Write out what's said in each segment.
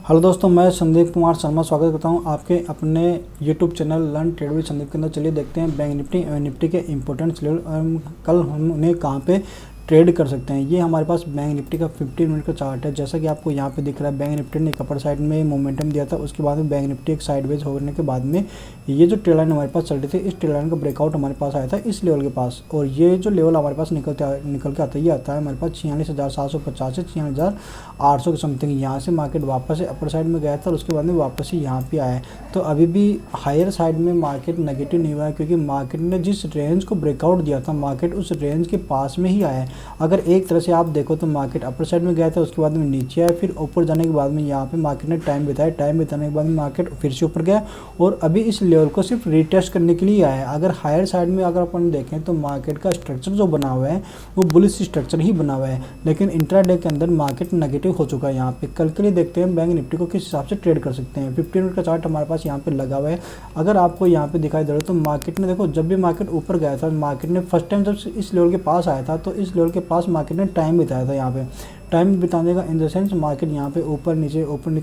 Hello दोस्तों, मैं संदीप कुमार शर्मा स्वागत करता हूं आपके अपने YouTube channel learn trade with Sandeep के अंदर। चलिए देखते हैं बैंक निफ्टी एवं निफ्टी के इंपॉर्टेंट लेवल कल हम उन्हें कहां पे ट्रेड कर सकते हैं। ये हमारे पास बैंक निफ्टी का 15 मिनट का चार्ट है। जैसा कि आपको यहाँ पे दिख रहा है, बैंक निफ्टी ने एक अपर साइड में मोमेंटम दिया था, उसके बाद में बैंक निफ्टी एक साइडवेज होने के बाद में ये जो ट्रेड लाइन हमारे पास चल रही थी, इस ट्रेड लाइन का ब्रेकआउट हमारे पास आया था इस लेवल के पास। और ये जो लेवल हमारे पास निकल के आता है, ये आता है हमारे पास 46,750 से 46,800 के समथिंग। यहाँ से मार्केट वापस से अपर साइड में गया था और उसके बाद में वापस ही यहाँ पे आया है। तो अभी भी हायर साइड में मार्केट नेगेटिव नहीं हुआ है, क्योंकि मार्केट ने जिस रेंज को ब्रेकआउट दिया था, मार्केट उस रेंज के पास में ही आया है। अगर एक तरह से आप देखो तो मार्केट अपर साइड में गया था, उसके बाद में नीचे आया, फिर ऊपर जाने के बाद में यहाँ पे मार्केट ने टाइम बिताया, टाइम बिताने के बाद में मार्केट फिर से ऊपर गया और अभी इस लेवल को सिर्फ रीटेस्ट करने के लिए आया है। अगर हायर साइड में अगर अपन देखें तो मार्केट का स्ट्रक्चर जो बना हुआ है वो बुलिश स्ट्रक्चर ही बना हुआ है, लेकिन इंट्राडे के अंदर मार्केट नेगेटिव हो चुका है। यहाँ पे कल के लिए देखते हैं बैंक निफ्टी को किस हिसाब से ट्रेड कर सकते हैं। 15 मिनट का चार्ट हमारे पास यहाँ पे लगा हुआ है। अगर आपको यहाँ पे दिखाई दे रहा है तो मार्केट ने देखो, जब भी मार्केट ऊपर गया था, मार्केट ने फर्स्ट टाइम जब इस लेवल के पास आया था तो इस लेवल के पास मार्केट ने टाइम बिताया था। यहाँ पे टाइम बिताने का इन द सेंस मार्केट यहाँ पे ऊपर नीचे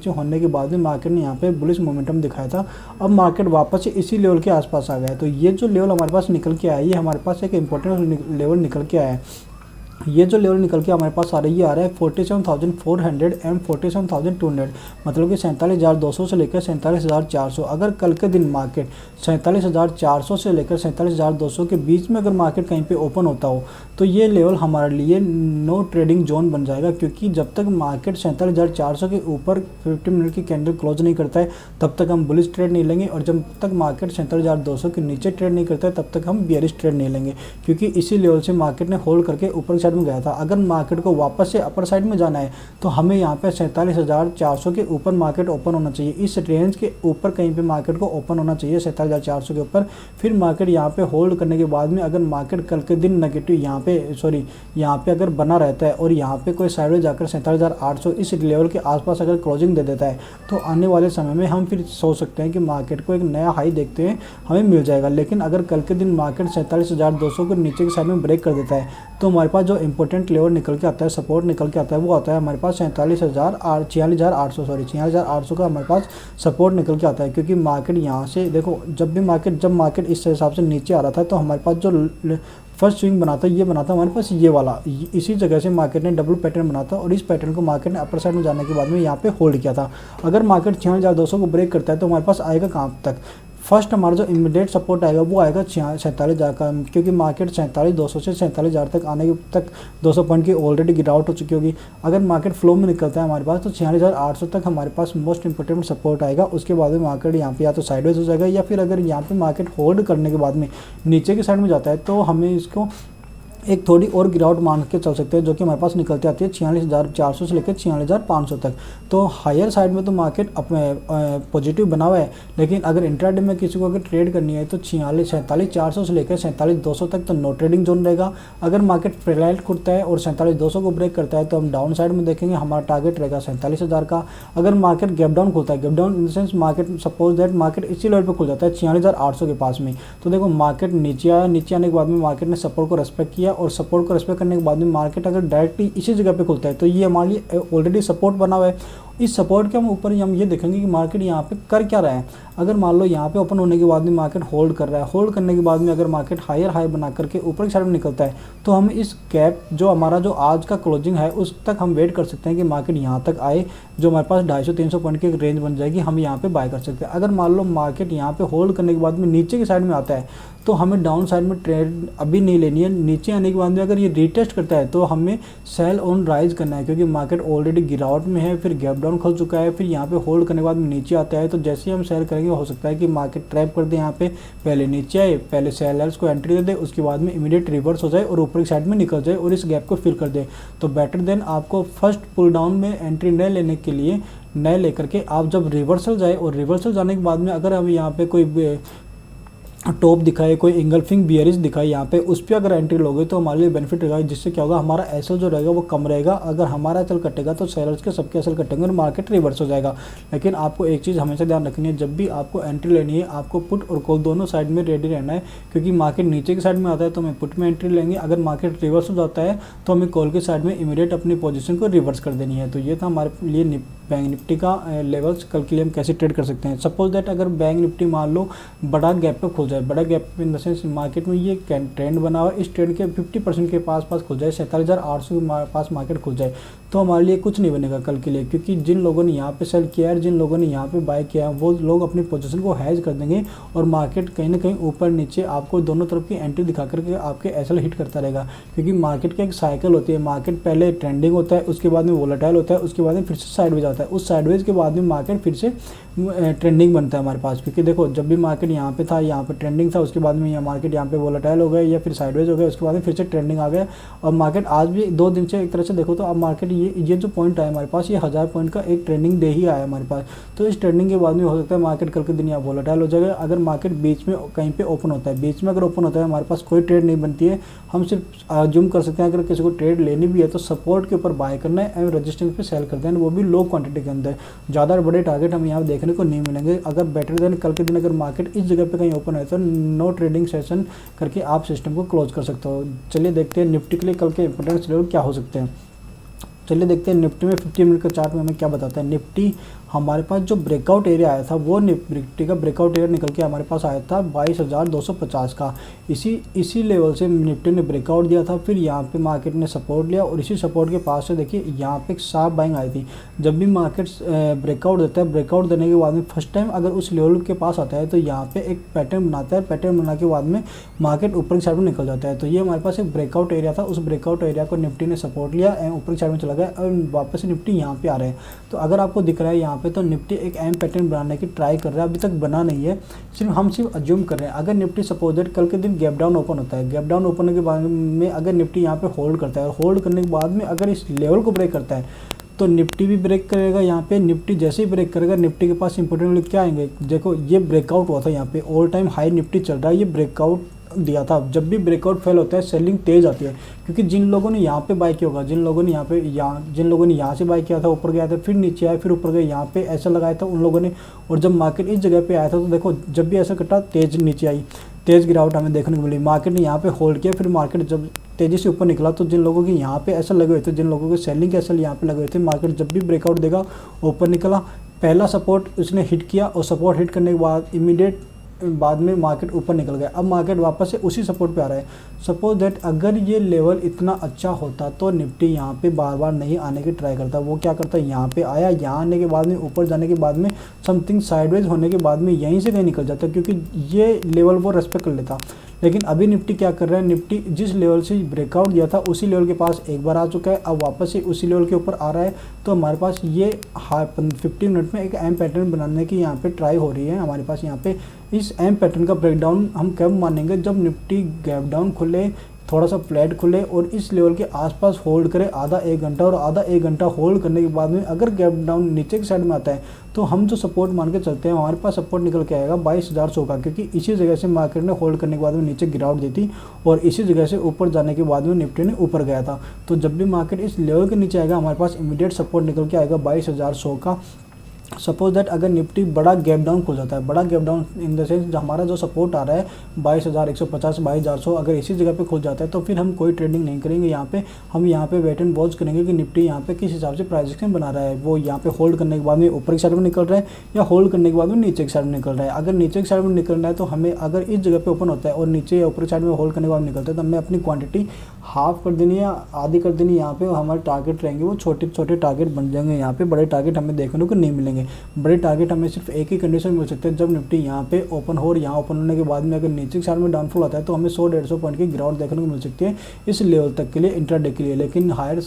होने के बाद में मार्केट ने यहाँ पे बुलिश मोमेंटम दिखाया था। अब मार्केट वापस से इसी लेवल के आसपास आ गया है। तो ये जो लेवल हमारे पास निकल के आया है, ये हमारे पास एक इंपॉर्टेंट लेवल निकल के आया है। ये जो लेवल निकल के हमारे पास आ रही है, आ रहा है 47,400 एंड 47,200, मतलब कि 47,200 से लेकर 47,400। अगर कल के दिन मार्केट 47,400 से लेकर 47,200 के बीच में अगर मार्केट कहीं पे ओपन होता हो तो ये लेवल हमारे लिए नो ट्रेडिंग जोन बन जाएगा, क्योंकि जब तक मार्केट 47,400 के ऊपर 15 मिनट की कैंडल क्लोज नहीं करता है तब तक हम बुलिश ट्रेड नहीं लेंगे, और जब तक मार्केट 47,200 के नीचे ट्रेड नहीं करता है तब तक हम बियरिश ट्रेड नहीं लेंगे, क्योंकि इसी लेवल से मार्केट ने होल्ड करके ऊपर में गया था। अगर मार्केट को वापस से अपर साइड में जाना है तो हमें यहाँ पे 47,400 के ऊपर मार्केट ओपन होना चाहिए। इस रेंज के ऊपर कहीं पे मार्केट को ओपन होना चाहिए 47,400 के ऊपर। फिर मार्केट यहाँ पे होल्ड करने के बाद में अगर मार्केट कल के दिन नेगेटिव यहाँ पे अगर बना रहता है और यहाँ पे कोई साइड जाकर 47,800 इस लेवल के आसपास अगर क्लोजिंग दे देता है तो आने वाले समय में हम फिर सोच सकते हैं कि मार्केट को एक नया हाई देखते हैं हमें मिल जाएगा। लेकिन अगर कल के दिन मार्केट 47,200 को नीचे की साइड में ब्रेक कर देता है तो हमारे पास जो इंपॉर्टेंट लेवल निकल के आता है, सपोर्ट निकल के आता है, वो आता है हमारे पास 46,800 का हमारे पास सपोर्ट निकल के आता है। क्योंकि मार्केट यहाँ से देखो, जब मार्केट इस हिसाब से नीचे आ रहा था तो हमारे पास जो फर्स्ट स्विंग बना था, ये बना था हमारे पास ये वाला, इसी जगह से मार्केट ने डबल पैटर्न बना था और इस पैटर्न को मार्केट ने अपर साइड में जाने के बाद में यहाँ पे होल्ड किया था। अगर मार्केट 46,200 को ब्रेक करता है तो हमारे पास आएगा कहाँ तक? फर्स्ट हमारा जो इमीडिएट सपोर्ट आएगा वो आएगा 47,000 का, क्योंकि मार्केट 47,200 से 47,000 तक आने तक 200 पॉइंट की ऑलरेडी गिरावट हो चुकी होगी। अगर मार्केट फ्लो में निकलता है हमारे पास तो 46,800 तक हमारे पास मोस्ट इंपोर्टेंट सपोर्ट आएगा। उसके बाद में मार्केट यहाँ पे या तो साइडवेज हो जाएगा, या फिर अगर यहाँ पे मार्केट होल्ड करने के बाद में नीचे की साइड में जाता है तो हमें इसको एक थोड़ी और गिरावट मान के चल सकते हैं, जो कि हमारे पास निकलती आती है 46,400 से लेकर 46,500 तक। तो हायर साइड में तो मार्केट पॉजिटिव बना हुआ है, लेकिन अगर इंट्राडे में किसी को अगर ट्रेड करनी है तो 47,400 से लेकर 47,200 तक तो नो ट्रेडिंग जोन रहेगा। अगर मार्केट प्रेलाइट खुलता है और 47,200 को ब्रेक करता है तो हम डाउन साइड में देखेंगे, हमारा टारगेट रहेगा 47,000 का। अगर मार्केट गैप डाउन खुलता है, gap down in the sense market suppose that market इसी लेवल पर खुल जाता है 46,800 के पास में, तो देखो मार्केट नीचे आया, नीचे आने के बाद में मार्केट ने सपोर्ट को रेस्पेक्ट किया और सपोर्ट को रेस्पेक्ट करने के बाद में मार्केट अगर डायरेक्टली इसी जगह पे खुलता है तो ये हमारे लिए ऑलरेडी सपोर्ट बना हुआ है। इस सपोर्ट के हम ऊपर हम ये देखेंगे कि मार्केट यहाँ पे कर क्या रहा है। अगर मान लो यहाँ पे ओपन होने के बाद में मार्केट होल्ड कर रहा है, होल्ड करने के बाद में अगर मार्केट हायर हाई बना करके ऊपर की साइड में निकलता है तो हम इस गैप जो हमारा जो आज का क्लोजिंग है उस तक हम वेट कर सकते हैं कि मार्केट यहाँ तक आए, जो हमारे पास 250-300 पॉइंट की एक रेंज बन जाएगी, हम यहाँ पे बाय कर सकते हैं। अगर मान लो मार्केट यहाँ पे होल्ड करने के बाद में नीचे की साइड में आता है तो हमें डाउन साइड में ट्रेड अभी नहीं लेनी है। नीचे आने के बाद में अगर ये रीटेस्ट करता है तो हमें सेल ऑन राइज करना है, क्योंकि मार्केट ऑलरेडी गिरावट में है, फिर गैप डाउन खुल चुका है, फिर यहाँ पे होल्ड करने के बाद में नीचे आता है तो जैसे ही हम सेल करेंगे हो सकता है कि मार्केट ट्रैप कर दे, यहाँ पे पहले नीचे आए, पहले सेलर्स को एंट्री दे दे, उसके बाद में इमीडिएट रिवर्स हो जाए और ऊपर की साइड में निकल जाए और इस गैप को फिल कर दे। तो बेटर देन आपको फर्स्ट पुल डाउन में एंट्री न लेने के लिए न लेकर के आप जब रिवर्सल जाए, और रिवर्सल जाने के बाद में अगर हम यहाँ पे कोई टॉप दिखाए, कोई इंगल्फिंग बियरिश दिखाए यहाँ पे, उस पर अगर एंट्री लोगे तो हमारे लिए बेनिफिट रहेगा, जिससे क्या होगा हमारा एसएल जो रहेगा वो कम रहेगा। अगर हमारा एसएल कटेगा तो सेलर्स के सबके एसएल कटेंगे और मार्केट रिवर्स हो जाएगा। लेकिन आपको एक चीज़ हमेशा ध्यान रखनी है, जब भी आपको एंट्री लेनी है आपको पुट और कॉल दोनों साइड में रेडी रहना है, क्योंकि मार्केट नीचे की साइड में आता है तो हमें पुट में एंट्री लेंगे, अगर मार्केट रिवर्स हो जाता है तो हमें कॉल की साइड में इमीडिएट अपनी पोजीशन को रिवर्स कर देनी है। तो ये था हमारे लिए बैंक निफ्टी का लेवल्स कल के लिए हम कैसे ट्रेड कर सकते हैं। सपोज दैट अगर बैंक निफ्टी मान लो बड़ा गैप पे खुल जाए, बड़ा gap in the sense market में ये ट्रेंड बना हुआ है, इस ट्रेंड के 50% के पास खुल जाए, 47,800 के पास मार्केट खुल जाए, तो हमारे लिए कुछ नहीं बनेगा कल के लिए, क्योंकि जिन लोगों ने यहाँ पे सेल किया है, जिन लोगों ने यहाँ पे बाय किया है, वो लोग अपनी पोजीशन को हैज कर देंगे और मार्केट कहीं ना कहीं ऊपर नीचे आपको दोनों तरफ की एंट्री दिखा करके आपके एसएल हिट करता रहेगा। क्योंकि मार्केट की एक साइकिल होती है, मार्केट पहले ट्रेंडिंग होता है, उसके बाद में वोलेटाइल होता है, उसके बाद में फिर से साइडवेज आता है, उस साइडवेज के बाद में मार्केट फिर से ट्रेंडिंग बनता है हमारे पास। क्योंकि देखो जब भी मार्केट यहाँ पे था, यहाँ पे ट्रेंडिंग था, उसके बाद में यहाँ मार्केट यहाँ पे वोलेटाइल हो गया या फिर साइडवेज हो गया, उसके बाद में फिर से ट्रेंडिंग आ गया। और मार्केट आज भी 2 दिन से एक तरह से देखो तो अब मार्केट ये जो पॉइंट आया हमारे पास, ये 1000 पॉइंट का एक ट्रेंडिंग डे ही आया हमारे पास। तो इस ट्रेंडिंग के बाद में हो सकता है मार्केट कल के दिन यहाँ वोलेटाइल हो जाएगा। अगर मार्केट बीच में कहीं पे ओपन होता है, बीच में अगर ओपन होता है हमारे पास कोई ट्रेड नहीं बनती है, हम सिर्फ अज्यूम कर सकते हैं अगर किसी को ट्रेड लेनी भी है तो सपोर्ट के ऊपर बाय करना है एंड रेजिस्टेंस पे सेल करते हैं, वो भी लो क्वांटिटी के अंदर। ज़्यादा बड़े टारगेट हमें यहाँ देखने को नहीं मिलेंगे। अगर बेटर देन कल के दिन अगर मार्केट इस जगह पे कहीं ओपन है तो नो ट्रेडिंग सेशन करके आप सिस्टम को क्लोज कर सकते हो। चलिए देखते हैं निफ्टी के लिए कल के इंपॉर्टेंट लेवल क्या हो सकते हैं। चलिए देखते हैं निफ्टी में 50 मिनट का चार्ट में हमें क्या बताता है। निफ्टी हमारे पास जो ब्रेकआउट एरिया आया था वो निफ्टी का ब्रेकआउट एरिया निकल के हमारे पास आया था 22,250 का। इसी लेवल से निफ्टी ने ब्रेकआउट दिया था, फिर यहाँ पे मार्केट ने सपोर्ट लिया और इसी सपोर्ट के पास से देखिए यहाँ पे एक शार्प बाइंग आई थी। जब भी मार्केट ब्रेकआउट देता है, ब्रेकआउट देने के बाद में फर्स्ट टाइम अगर उस लेवल के पास आता है तो यहाँ पे एक पैटर्न बनाता है, पैटर्न बना के बाद में मार्केट ऊपर की साइड में निकल जाता है। तो ये हमारे पास एक ब्रेकआउट एरिया था, उस ब्रेकआउट एरिया को निफ्टी ने सपोर्ट लिया एंड ऊपर की साइड में चला गया और वापस निफ्टी यहाँ पे आ रहे हैं। तो अगर आपको दिख रहा है यहाँ पे तो निफ्टी एक एम पैटर्न बनाने की ट्राई कर रहा है, अभी तक बना नहीं है, सिर्फ अज्यूम कर रहे हैं। अगर निफ्टी सपोजेड कल के दिन गैप डाउन ओपन होता है, गैप डाउन ओपन के बाद में अगर निफ्टी यहाँ पे होल्ड करता है और होल्ड करने के बाद में अगर इस लेवल को ब्रेक करता है तो निफ्टी भी ब्रेक करेगा। यहाँ पे निफ्टी जैसे ही ब्रेक करेगा निफ्टी के पास इंपॉर्टेंट लेवल क्या आएंगे, देखो ये ब्रेकआउट हुआ था, यहाँ पे ऑल टाइम हाई निफ्टी चल रहा है, ये ब्रेकआउट दिया था। जब भी ब्रेकआउट फेल होता है सेलिंग तेज आती है, क्योंकि जिन लोगों ने यहाँ पे बाय किया होगा, जिन लोगों ने यहाँ से बाय किया था, ऊपर गया था, फिर नीचे आया, फिर ऊपर गए, यहाँ पे ऐसा लगाया था उन लोगों ने। और जब मार्केट इस जगह पे आया था तो देखो जब भी ऐसा कटा तेज नीचे आई, तेज गिरावट हमें देखने को मिली। मार्केट ने यहाँ पे होल्ड किया, फिर मार्केट जब तेजी से ऊपर निकला तो जिन लोगों के यहाँ पे ऐसा लगे हुए थे, जिन लोगों के सेलिंग के ऐसा यहाँ पे लगे हुए थे, मार्केट जब भी ब्रेकआउट देगा ऊपर निकला, पहला सपोर्ट उसने हिट किया और सपोर्ट हिट करने के बाद इमीडिएट बाद में मार्केट ऊपर निकल गया। अब मार्केट वापस से उसी सपोर्ट पे आ रहा है। सपोज दैट अगर ये लेवल इतना अच्छा होता तो निफ्टी यहाँ पे बार बार नहीं आने की ट्राई करता, वो क्या करता, यहाँ पे आया, यहाँ आने के बाद में ऊपर जाने के बाद में समथिंग साइडवेज होने के बाद में यहीं से कहीं निकल जाता, क्योंकि ये लेवल वो रेस्पेक्ट कर लेता। लेकिन अभी निफ्टी क्या कर रहा है, निफ्टी जिस लेवल से ब्रेकआउट दिया था उसी लेवल के पास एक बार आ चुका है, अब वापस से उसी लेवल के ऊपर आ रहा है। तो हमारे पास ये 50 मिनट में एक एम पैटर्न बनाने की यहाँ पे ट्राई हो रही है हमारे पास। यहाँ पे इस एम पैटर्न का ब्रेकडाउन हम कब मानेंगे, जब निफ्टी गैप डाउन खुले, थोड़ा सा फ्लैट खुले और इस लेवल के आसपास होल्ड करे आधा एक घंटा, और आधा एक घंटा होल्ड करने के बाद में अगर गैप डाउन नीचे की साइड में आता है तो हम जो सपोर्ट मान के चलते हैं हमारे पास सपोर्ट निकल के आएगा 22,100 का, क्योंकि इसी जगह से मार्केट ने होल्ड करने के बाद में नीचे गिरावट दी थी और इसी जगह से ऊपर जाने के बाद में निफ्टी ने ऊपर गया था। तो जब भी मार्केट इस लेवल के नीचे आएगा हमारे पास इमीडिएट सपोर्ट निकल के आएगा 22,100 का। सपोज दैट अगर निफ्टी बड़ा गैप डाउन खुल जाता है, बड़ा gap down in the sense हमारा जो सपोर्ट आ रहा है 22,150 22,400, अगर इसी जगह पे खुल जाता है तो फिर हम कोई ट्रेडिंग नहीं करेंगे। यहाँ पे हम यहाँ पे वेट एंड वॉच करेंगे कि निफ्टी यहाँ पे किस हिसाब से प्राइस एक्शन बना रहा है, वो यहाँ पे होल्ड करने के बाद में ऊपर की साइड में निकल रहा है या होल्ड करने के बाद में नीचे की साइड में निकल रहा है। अगर नीचे की साइड में निकल रहा है तो हमें अगर इस जगह पे ओपन होता है और नीचे या ऊपर साइड में होल्ड करने के बाद निकलता है तो हमें अपनी क्वांटिटी हाफ कर देनी या आधी कर देनी। यहाँ पे हमारे टारगेट रहेंगे वो छोटे छोटे टारगेट बन जाएंगे, यहाँ पे बड़े टारगेट हमें देखने को नहीं मिलेंगे। बड़े टारगेट हमें सिर्फ एक ही कंडीशन मिल सकते हैं, जब निफ्टी यहाँ पे ओपन हो और यहाँ ओपन होने के बाद में अगर नीचे की साइड में डाउनफॉल आता है तो हमें 100-150 पॉइंट की गिरावट देखने को मिल सकती है इस लेवल तक के लिए इंट्राडे के लिए। लेकिन हायर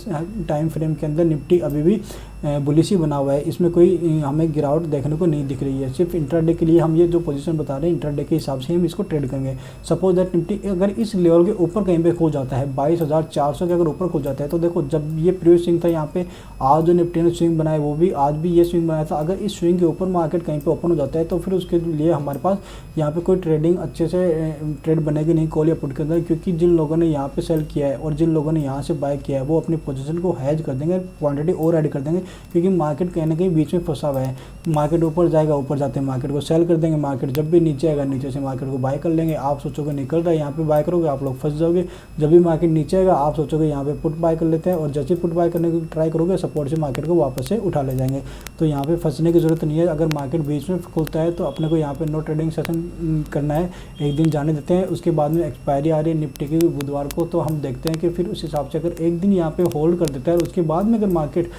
टाइम फ्रेम के अंदर निफ्टी अभी भी बुलिश ही बना हुआ है, इसमें कोई हमें गिरावट देखने को नहीं दिख रही है। सिर्फ इंट्राडे के लिए हम ये जो पोजीशन बता रहे हैं इंट्राडे के हिसाब से हम इसको ट्रेड करेंगे। सपोज दैट निफ्टी अगर इस लेवल के ऊपर कहीं पे खो जाता है 22,400 के अगर ऊपर खो जाता है तो देखो जब ये प्रीवियस स्विंग था यहाँ पे, आज जो निफ्टी ने स्विंग बनाया वो भी आज भी ये स्विंग बनाया था, अगर इस स्विंग के ऊपर मार्केट कहीं पे ओपन हो जाता है तो फिर उसके लिए हमारे पास यहाँ पे कोई ट्रेडिंग अच्छे से ट्रेड बनेगी नहीं कॉल या पुट के अंदर, क्योंकि जिन लोगों ने यहाँ पे सेल किया है और जिन लोगों ने यहाँ से बाय किया है वो अपनी पोजीशन को हैज कर देंगे, क्वांटिटी और ऐड कर देंगे क्योंकि मार्केट कहीं ना कहीं बीच में फंसा हुआ है। मार्केट ऊपर जाएगा, ऊपर जाते हैं मार्केट को सेल कर देंगे, मार्केट जब भी नीचे आएगा नीचे से मार्केट को बाय कर लेंगे। आप सोचोगे निकल रहा है यहाँ पे बाय करोगे, आप लोग फंस जाओगे। जब भी मार्केट नीचे आएगा आप सोचोगे यहाँ पे पुट बाय कर लेते हैं, और जैसे पुट बाय करने की ट्राई करोगे सपोर्ट से मार्केट को वापस से उठा ले जाएंगे। तो यहाँ पे फंसने की ज़रूरत नहीं है। अगर मार्केट बीच में खुलता है तो अपने को यहाँ पे नो ट्रेडिंग सेशन करना है, एक दिन जाने देते हैं। उसके बाद में एक्सपायरी आ रही है निफ्टी की बुधवार को, तो हम देखते हैं कि फिर उस हिसाब से अगर एक दिन यहाँ पे होल्ड कर देता है, उसके बाद में अगर market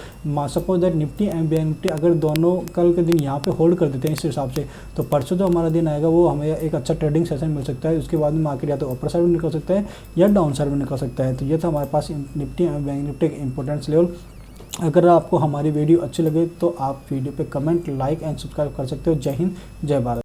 suppose that Nifty and bank Nifty अगर दोनों कल के दिन यहाँ पे होल्ड कर देते हैं इस हिसाब से, तो परसों जो हमारा दिन आएगा वो हमें एक अच्छा ट्रेडिंग सेशन मिल सकता है। उसके बाद में मार्केट या तो अपर साइड में निकल सकता है या डाउन साइड में निकल सकता है। तो ये था हमारे पास निफ्टी एंड बैंक निफ्टी के इंपॉर्टेंस लेवल। अगर आपको हमारी वीडियो अच्छी लगे तो आप वीडियो पे कमेंट, लाइक एंड सब्सक्राइब कर सकते हो। जय हिंद, जय भारत।